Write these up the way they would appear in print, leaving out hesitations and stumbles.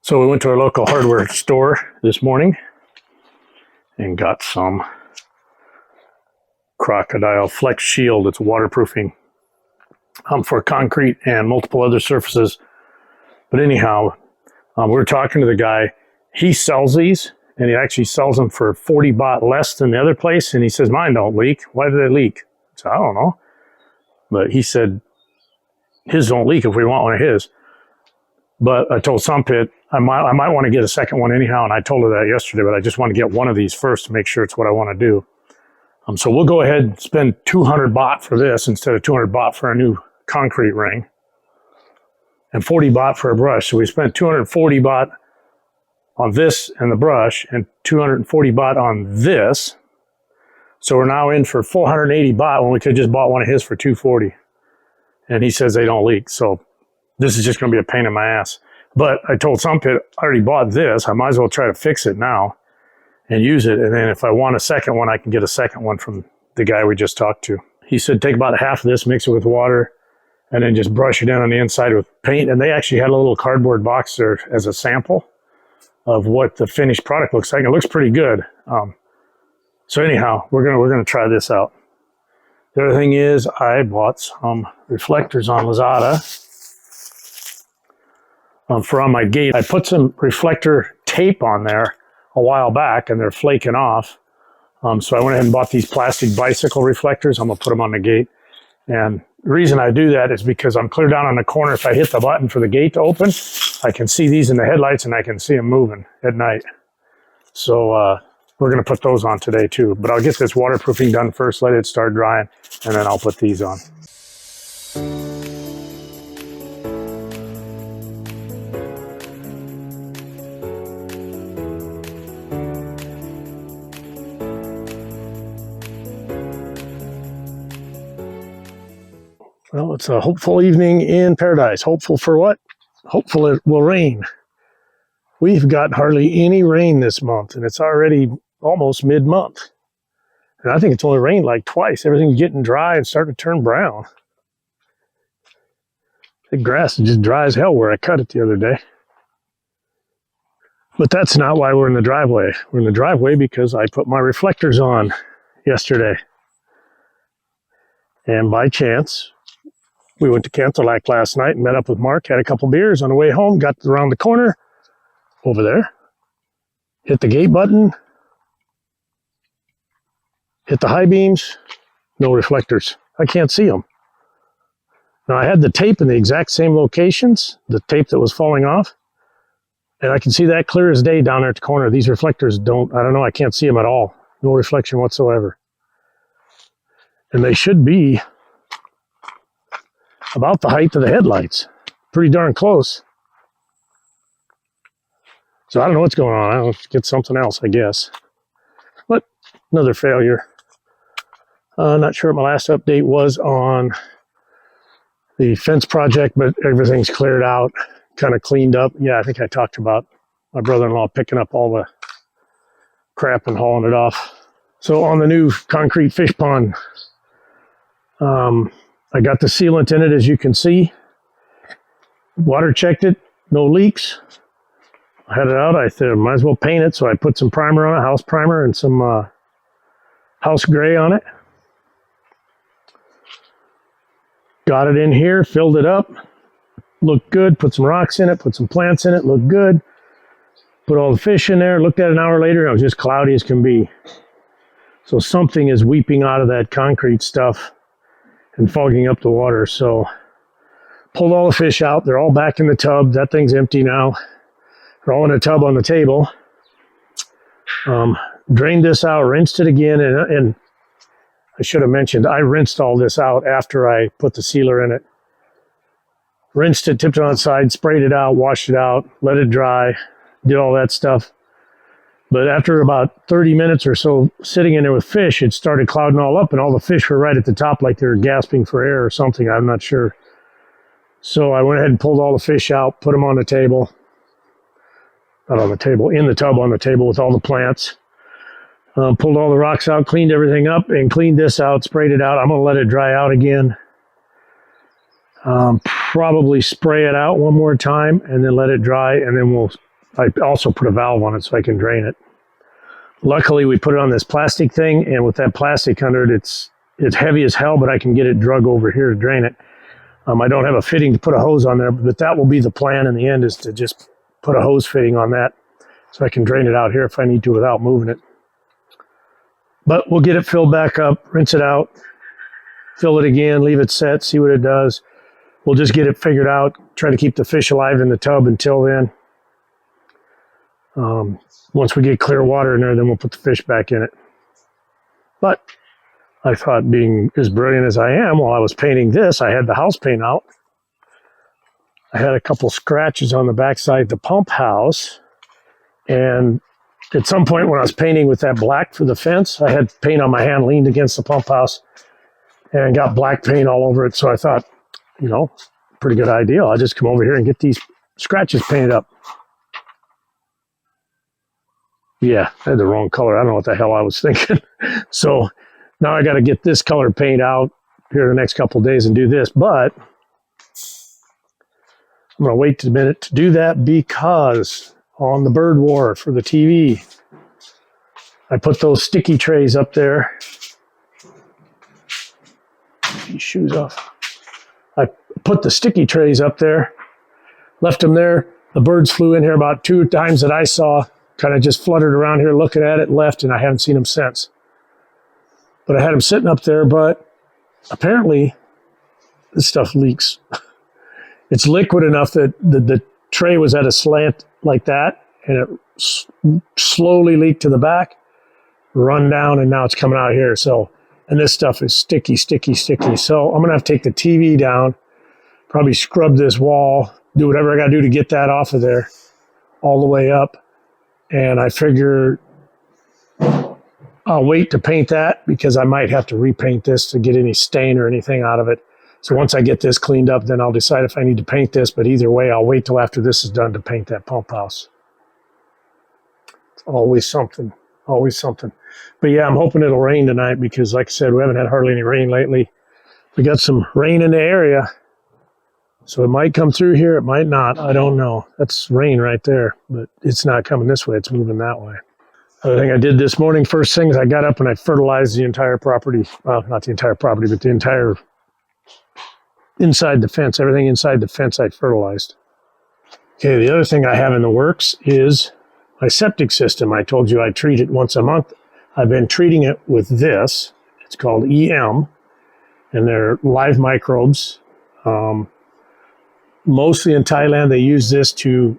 So we went to our local hardware store this morning and got some Crocodile Flex Shield. It's waterproofing for concrete and multiple other surfaces. But anyhow, we were talking to the guy. He sells these, and he actually sells them for 40 baht less than the other place. And he says, mine don't leak. Why do they leak? So I don't know. But he said, his don't leak if we want one of his. But I told Sumpit, I might want to get a second one anyhow. And I told her that yesterday, but I just want to get one of these first to make sure it's what I want to do. So we'll go ahead and spend 200 baht for this instead of 200 baht for a new concrete ring. And 40 baht for a brush. So we spent 240 baht on this and the brush and 240 baht on this. So we're now in for 480 baht when we could have just bought one of his for 240. And he says they don't leak. So this is just going to be a pain in my ass. But I told Sumpit, I already bought this. I might as well try to fix it now and use it. And then if I want a second one, I can get a second one from the guy we just talked to. He said take about half of this, mix it with water, and then just brush it in on the inside with paint. And they actually had a little cardboard box there as a sample of what the finished product looks like. It looks pretty good. So anyhow, we're gonna try this out. The other thing is I bought some reflectors on Lazada for on my gate. I put some reflector tape on there a while back and they're flaking off. So I went ahead and bought these plastic bicycle reflectors. I'm gonna put them on the gate. And the reason I do that is because I'm clear down on the corner. If I hit the button for the gate to open, I can see these in the headlights and I can see them moving at night. So we're going to put those on today too. But I'll get this waterproofing done first, let it start drying, and then I'll put these on. Well, it's a hopeful evening in paradise. Hopeful for what? Hopeful it will rain. We've got hardly any rain this month, and it's already almost mid-month. And I think it's only rained like twice. Everything's getting dry and starting to turn brown. The grass is just dry as hell where I cut it the other day. But that's not why we're in the driveway. We're in the driveway because I put my reflectors on yesterday. And by chance, we went to Cantolac last night and met up with Mark, had a couple beers on the way home, got around the corner over there, hit the gate button, hit the high beams, no reflectors. I can't see them. Now I had the tape in the exact same locations, the tape that was falling off, and I can see that clear as day down there at the corner. These reflectors I don't know, I can't see them at all. No reflection whatsoever. And they should be about the height of the headlights. Pretty darn close. So I don't know what's going on. I'll get something else, I guess. But another failure. Not sure what my last update was on the fence project, but everything's cleared out, kind of cleaned up. Yeah, I think I talked about my brother-in-law picking up all the crap and hauling it off. So on the new concrete fish pond, I got the sealant in it, as you can see. Water checked it, no leaks. I had it out, I said, might as well paint it, so I put some primer on it, house primer, and some house gray on it. Got it in here, filled it up, looked good, put some rocks in it, put some plants in it, looked good. Put all the fish in there, looked at it an hour later, it was just cloudy as can be. So something is weeping out of that concrete stuff and fogging up the water. So pulled all the fish out, they're all back in the tub, that thing's empty now. They're all in a tub on the table. Drained this out, rinsed it again, and I should have mentioned, I rinsed all this out after I put the sealer in it. Rinsed it, tipped it on its side, sprayed it out, washed it out, let it dry, did all that stuff. But after about 30 minutes or so sitting in there with fish, it started clouding all up, and all the fish were right at the top like they were gasping for air or something, I'm not sure. So I went ahead and pulled all the fish out, put them on the table. Not on the table, in the tub on the table with all the plants. Pulled all the rocks out, cleaned everything up, and cleaned this out, sprayed it out. I'm going to let it dry out again. Probably spray it out one more time and then let it dry, and then I also put a valve on it so I can drain it. Luckily, we put it on this plastic thing, and with that plastic under it, it's heavy as hell, but I can get it drug over here to drain it. I don't have a fitting to put a hose on there, but that will be the plan in the end, is to just put a hose fitting on that so I can drain it out here if I need to without moving it. But we'll get it filled back up, rinse it out, fill it again, leave it set, see what it does. We'll just get it figured out, try to keep the fish alive in the tub until then. Once we get clear water in there, then we'll put the fish back in it. But I thought, being as brilliant as I am, while I was painting this, I had the house paint out. I had a couple scratches on the backside of the pump house. And at some point when I was painting with that black for the fence, I had paint on my hand, leaned against the pump house, and got black paint all over it. So I thought, pretty good idea. I'll just come over here and get these scratches painted up. Yeah, I had the wrong color. I don't know what the hell I was thinking. So now I got to get this color paint out here the next couple of days and do this. But I'm going to wait a minute to do that, because on the Bird War for the TV, I put those sticky trays up there. Get these shoes off. I put the sticky trays up there, left them there. The birds flew in here about 2 times that I saw, kind of just fluttered around here looking at it, left, and I haven't seen them since. But I had them sitting up there, but apparently this stuff leaks. It's liquid enough that the tray was at a slant like that, and it slowly leaked to the back, run down, and now it's coming out here. So, and this stuff is sticky, sticky, sticky. So I'm going to have to take the TV down, probably scrub this wall, do whatever I got to do to get that off of there all the way up. And I figure I'll wait to paint that, because I might have to repaint this to get any stain or anything out of it. So once I get this cleaned up, then I'll decide if I need to paint this. But either way, I'll wait till after this is done to paint that pump house. It's always something, always something. But yeah, I'm hoping it'll rain tonight, because like I said, we haven't had hardly any rain lately. We got some rain in the area, so it might come through here, it might not. I don't know. That's rain right there, but it's not coming this way. It's moving that way. Other thing I did this morning, first thing is I got up and I fertilized the entire property. Well, not the entire property, but the entire inside the fence. Everything inside the fence I fertilized. Okay, the other thing I have in the works is my septic system. I told you I treat it once a month. I've been treating it with this. It's called EM, and they're live microbes. Mostly in Thailand, they use this to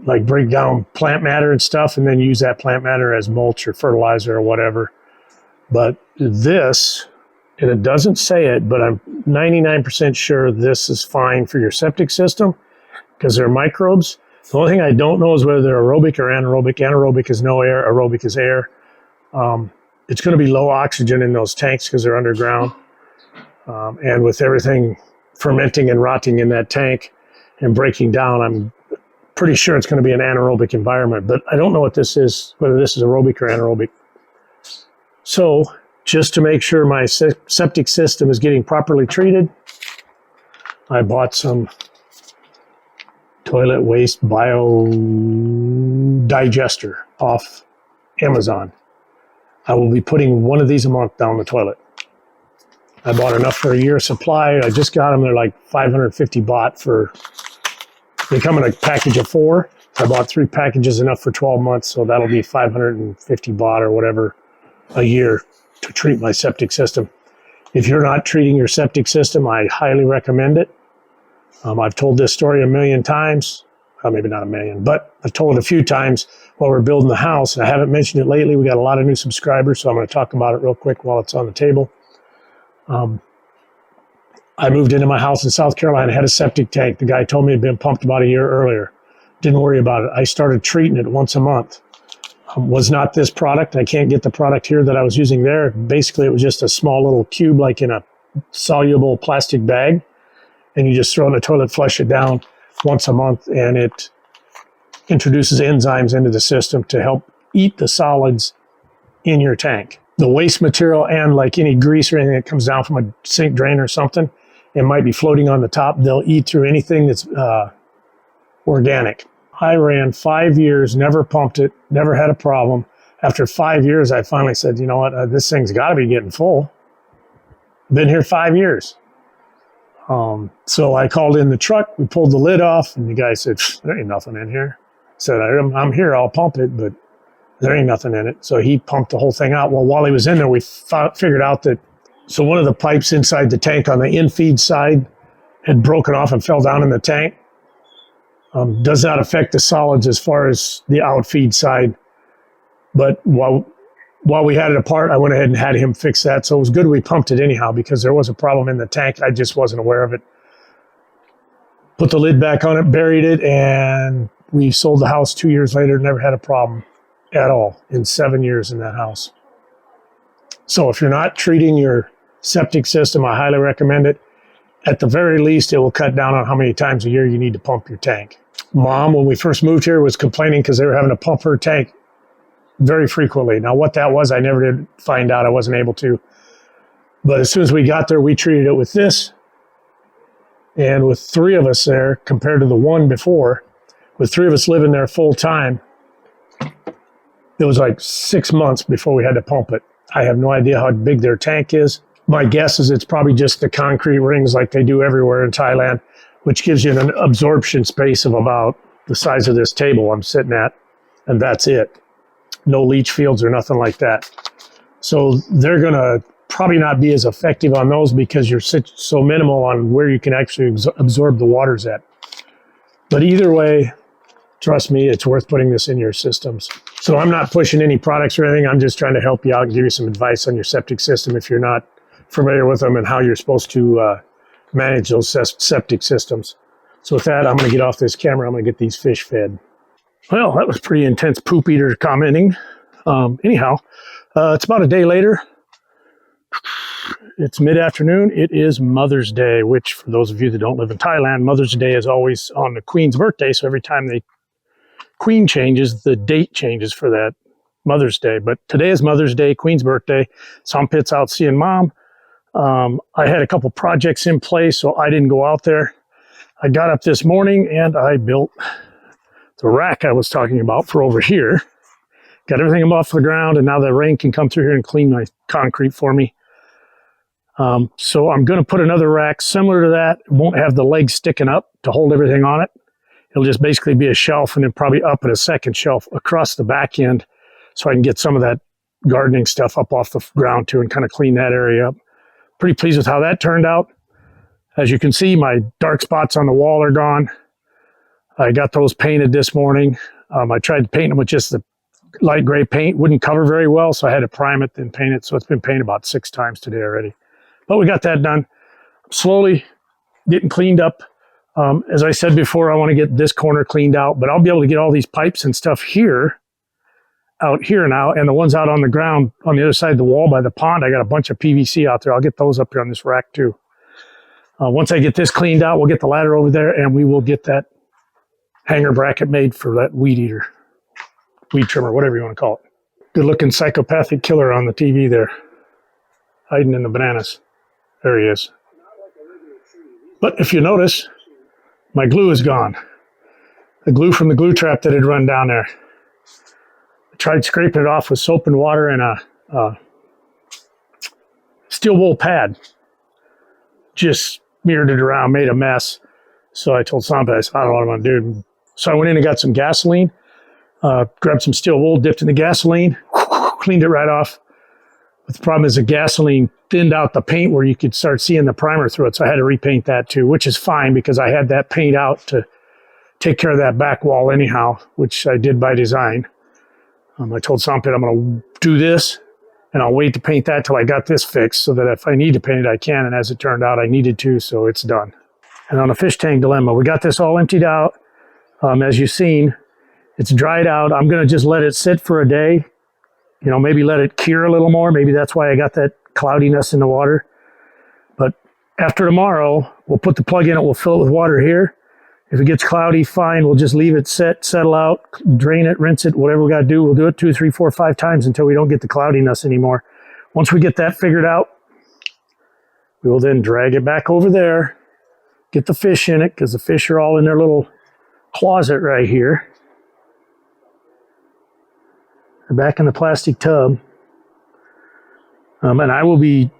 break down plant matter and stuff, and then use that plant matter as mulch or fertilizer or whatever. But this, and it doesn't say it, but I'm 99% sure this is fine for your septic system, because they're microbes. The only thing I don't know is whether they're aerobic or anaerobic. Anaerobic is no air, aerobic is air. It's going to be low oxygen in those tanks because they're underground. And with everything fermenting and rotting in that tank and breaking down, I'm pretty sure it's going to be an anaerobic environment. But I don't know what this is, whether this is aerobic or anaerobic. So just to make sure my septic system is getting properly treated, I bought some toilet waste biodigester off Amazon. I will be putting one of these a month down the toilet. I bought enough for a year's supply. I just got them. They're like 550 baht for, they come in a package of 4. I bought 3 packages, enough for 12 months. So that'll be 550 baht or whatever a year to treat my septic system. If you're not treating your septic system, I highly recommend it. I've told this story a million times. Well, maybe not a million, but I've told it a few times while we're building the house. And I haven't mentioned it lately. We got a lot of new subscribers, so I'm going to talk about it real quick while it's on the table. I moved into my house in South Carolina, had a septic tank. The guy told me it had been pumped about a year earlier. Didn't worry about it. I started treating it once a month. Was not this product. I can't get the product here that I was using there. Basically, it was just a small little cube, like in a soluble plastic bag. And you just throw it in the toilet, flush it down once a month, and it introduces enzymes into the system to help eat the solids in your tank. The waste material and like any grease or anything that comes down from a sink drain or something, It might be floating on the top. They'll eat through anything that's organic. I ran 5 years, never pumped it, never had a problem. After 5 years, I finally said, you know what, this thing's got to be getting full. Been here 5 years. So I called in the truck, we pulled the lid off, and the guy said, there ain't nothing in here. I said, I'm here, I'll pump it, but there ain't nothing in it. So he pumped the whole thing out. Well, while he was in there, we figured out that, so one of the pipes inside the tank on the in-feed side had broken off and fell down in the tank. Does not affect the solids as far as the outfeed side. But while we had it apart, I went ahead and had him fix that. So it was good we pumped it anyhow because there was a problem in the tank. I just wasn't aware of it. Put the lid back on it, buried it, and we sold the house 2 years later. Never had a problem at all in 7 years in that house. So if you're not treating your septic system, I highly recommend it. At the very least, it will cut down on how many times a year you need to pump your tank. Mom, when we first moved here, was complaining because they were having to pump her tank very frequently. Now, what that was, I never did find out. I wasn't able to. But as soon as we got there, we treated it with this. And with 3 of us there, compared to the one before, with 3 of us living there full time, it was like 6 months before we had to pump it. I have no idea how big their tank is. My guess is it's probably just the concrete rings like they do everywhere in Thailand, which gives you an absorption space of about the size of this table I'm sitting at, and that's it. No leach fields or nothing like that. So they're going to probably not be as effective on those because you're so minimal on where you can actually absorb the waters at. But either way, trust me, it's worth putting this in your systems. So I'm not pushing any products or anything. I'm just trying to help you out and give you some advice on your septic system if you're not familiar with them and how you're supposed to manage those septic systems. So with that, I'm going to get off this camera. I'm going to get these fish fed. Well, that was pretty intense poop eater commenting. Anyhow, it's about a day later. It's mid-afternoon. It is Mother's Day, which for those of you that don't live in Thailand, Mother's Day is always on the Queen's birthday. So every time the Queen changes, the date changes for that Mother's Day. But today is Mother's Day, Queen's birthday. So I'm pits out seeing Mom. I had a couple projects in place, so I didn't go out there. I got up this morning and I built the rack I was talking about for over here. Got everything off the ground, and now the rain can come through here and clean my concrete for me. So I'm going to put another rack similar to that. It won't have the legs sticking up to hold everything on it. It'll just basically be a shelf and then probably up at a second shelf across the back end so I can get some of that gardening stuff up off the ground too and kind of clean that area up. Pretty pleased with how that turned out. As you can see, my dark spots on the wall are gone. I got those painted this morning. I tried to paint them with just the light gray paint. Wouldn't cover very well, so I had to prime it, then paint it. So it's been painted about 6 times today already. But we got that done. Slowly getting cleaned up. As I said before, I want to get this corner cleaned out, but I'll be able to get all these pipes and stuff out here now, and the ones out on the ground on the other side of the wall by the pond, I got a bunch of PVC out there. I'll get those up here on this rack too. Once I get this cleaned out, we'll get the ladder over there and we will get that hanger bracket made for that weed eater, weed trimmer, whatever you want to call it. Good looking psychopathic killer on the TV there, hiding in the bananas. There he is. But if you notice, my glue is gone. The glue from the glue trap that had run down there. I tried scraping it off with soap and water and a steel wool pad. Just smeared it around, made a mess. So I told Sampa, I said, I don't know what I'm going to do. So I went in and got some gasoline, grabbed some steel wool, dipped in the gasoline, cleaned it right off. But the problem is the gasoline thinned out the paint where you could start seeing the primer through it. So I had to repaint that too, which is fine because I had that paint out to take care of that back wall anyhow, which I did by design. I told Sampit I'm going to do this and I'll wait to paint that till I got this fixed so that if I need to paint it, I can. And as it turned out, I needed to, so it's done. And on a fish tank dilemma, we got this all emptied out. As you've seen, it's dried out. I'm going to just let it sit for a day. You know, maybe let it cure a little more. Maybe that's why I got that cloudiness in the water. But after tomorrow, we'll put the plug in it. We'll fill it with water here. If it gets cloudy, fine. We'll just leave it settle out, drain it, rinse it, whatever we got to do. We'll do it 2, 3, 4, 5 times until we don't get the cloudiness anymore. Once we get that figured out, We will then drag it back over there, get the fish in it, because the fish are all in their little closet right here. They're back in the plastic tub. And I will be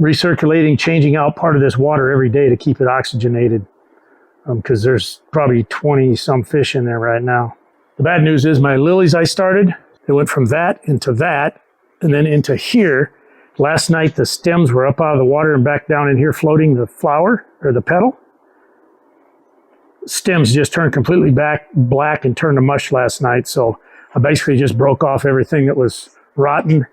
recirculating, changing out part of this water every day to keep it oxygenated, because there's probably 20 some fish in there right now. The bad news is my lilies I started, they went from that, and then into here. Last night the stems were up out of the water and back down in here floating the flower or the petal. Stems just turned completely black and turned to mush last night, so I basically just broke off everything that was rotten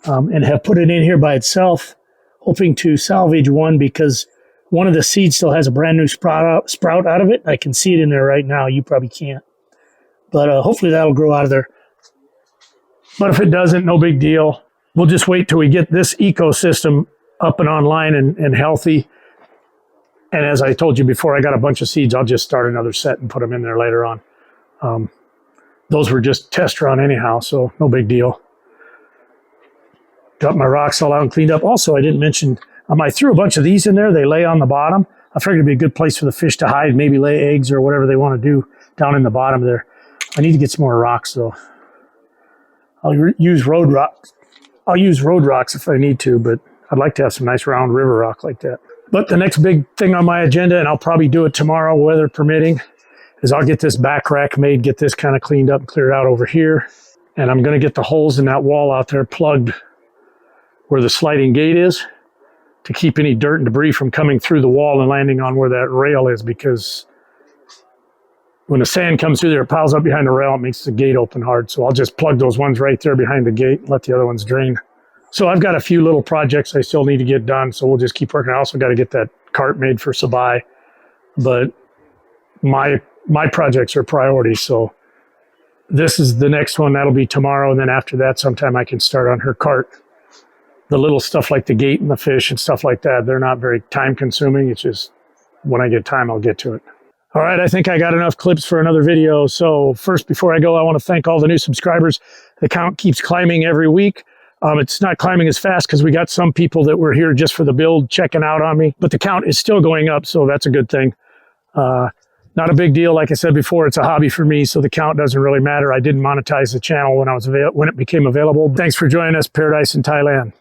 and have put it in here by itself, hoping to salvage one, because one of the seeds still has a brand new sprout out of it. I can see it in there right now. You probably can't. But hopefully that'll grow out of there. But if it doesn't, no big deal. We'll just wait till we get this ecosystem up and online and healthy. And as I told you before, I got a bunch of seeds. I'll just start another set and put them in there later on. Those were just test run anyhow, so no big deal. Got my rocks all out and cleaned up. Also, I didn't mention, I threw a bunch of these in there. They lay on the bottom. I figured it'd be a good place for the fish to hide, maybe lay eggs or whatever they want to do down in the bottom there. I need to get some more rocks, though. I'll use road rocks. I'll use road rocks if I need to, but I'd like to have some nice round river rock like that. But the next big thing on my agenda, and I'll probably do it tomorrow, weather permitting, is I'll get this back rack made, get this kind of cleaned up and cleared out over here. And I'm going to get the holes in that wall out there plugged where the sliding gate is to keep any dirt and debris from coming through the wall and landing on where that rail is, because when the sand comes through there, it piles up behind the rail, it makes the gate open hard. So I'll just plug those ones right there behind the gate and let the other ones drain. So I've got a few little projects I still need to get done, so we'll just keep working. I also got to get that cart made for Sabai, but my projects are priorities. So this is the next one. That'll be tomorrow, and then after that, sometime I can start on her cart. The little stuff like the gate and the fish and stuff like that, they're not very time consuming. It's just when I get time, I'll get to it. All right, I think I got enough clips for another video. So first, before I go, I want to thank all the new subscribers. The count keeps climbing every week. It's not climbing as fast because we got some people that were here just for the build checking out on me, but the count is still going up, so that's a good thing. Not a big deal. Like I said before, it's a hobby for me, so the count doesn't really matter. I didn't monetize the channel when it became available. Thanks for joining us, Paradise in Thailand.